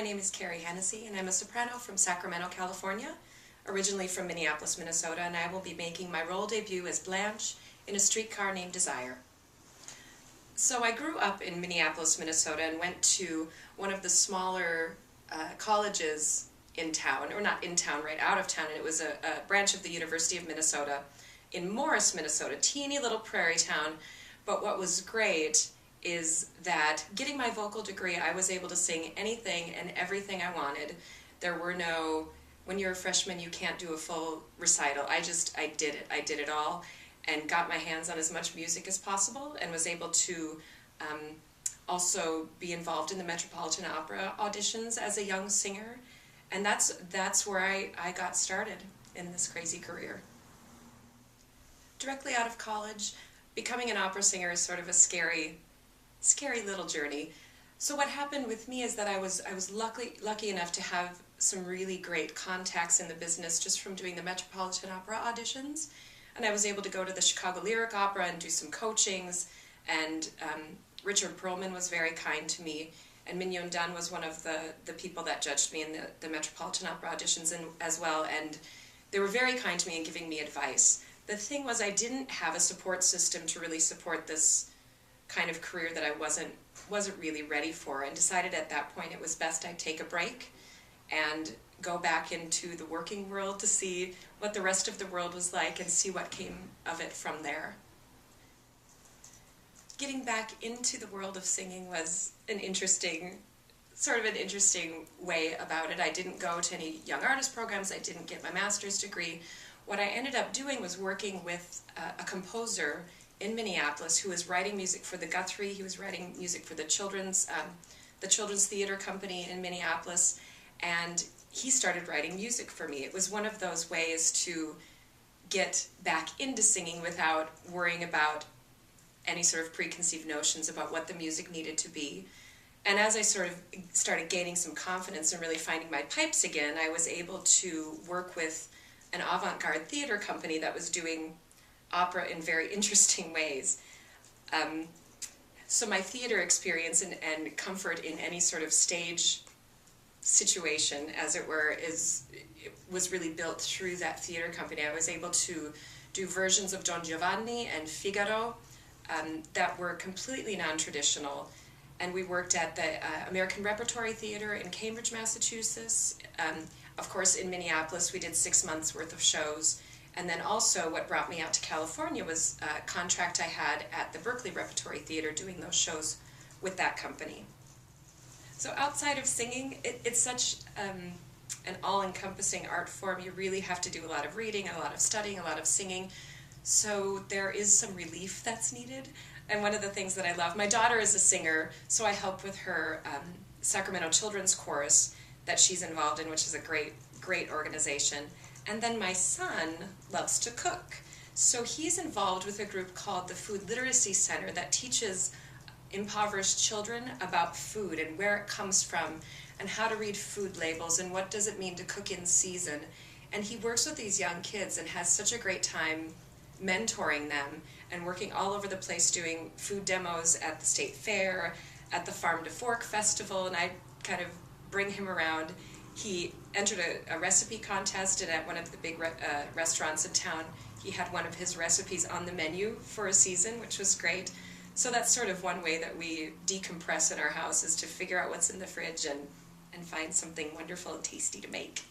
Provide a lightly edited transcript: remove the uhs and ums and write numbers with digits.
my name is Carrie Hennessey, and I'm a soprano from Sacramento, California, originally from Minneapolis, Minnesota, and I will be making my role debut as Blanche in A Streetcar Named Desire. So I grew up in Minneapolis, Minnesota, and went to one of the smaller colleges in town, or not in town, right out of town, and it was a branch of the University of Minnesota in Morris, Minnesota, teeny little prairie town. But what was great is that getting my vocal degree, I was able to sing anything and everything I wanted. There were no, when you're a freshman, you can't do a full recital. I did it. I did it all and got my hands on as much music as possible and was able to also be involved in the Metropolitan Opera auditions as a young singer. And that's where I got started in this crazy career. Directly out of college, becoming an opera singer is sort of a scary little journey. So what happened with me is that I was lucky enough to have some really great contacts in the business just from doing the Metropolitan Opera auditions. And I was able to go to the Chicago Lyric Opera and do some coachings, and Richard Perlman was very kind to me, and Mignon Dunn was one of the people that judged me in the Metropolitan Opera auditions as well, and they were very kind to me in giving me advice. The thing was, I didn't have a support system to really support this kind of career that I wasn't really ready for, and decided at that point it was best I take a break and go back into the working world to see what the rest of the world was like and see what came of it from there. Getting back into the world of singing was an interesting way about it. I didn't go to any young artist programs, I didn't get my master's degree. What I ended up doing was working with a composer in Minneapolis who was writing music for the Guthrie. He was writing music for the Children's Theater Company in Minneapolis, and he started writing music for me. It was one of those ways to get back into singing without worrying about any sort of preconceived notions about what the music needed to be. And as I sort of started gaining some confidence and really finding my pipes again, I was able to work with an avant-garde theater company that was doing opera in very interesting ways. So my theater experience and comfort in any sort of stage situation, as it were, was really built through that theater company. I was able to do versions of Don Giovanni and Figaro that were completely non-traditional, and we worked at the American Repertory Theater in Cambridge, Massachusetts. Of course, in Minneapolis, we did 6 months worth of shows. And then also what brought me out to California was a contract I had at the Berkeley Repertory Theater doing those shows with that company. So outside of singing, it's such an all-encompassing art form. You really have to do a lot of reading, a lot of studying, a lot of singing. So there is some relief that's needed. And one of the things that I love, my daughter is a singer, so I help with her Sacramento Children's Chorus that she's involved in, which is a great organization. And then my son loves to cook. So he's involved with a group called the Food Literacy Center that teaches impoverished children about food and where it comes from and how to read food labels and what does it mean to cook in season. And he works with these young kids and has such a great time mentoring them and working all over the place doing food demos at the state fair, at the Farm to Fork Festival, and I kind of bring him around. He entered a recipe contest, and at one of the big restaurants in town, he had one of his recipes on the menu for a season, which was great. So that's sort of one way that we decompress in our house, is to figure out what's in the fridge and find something wonderful and tasty to make.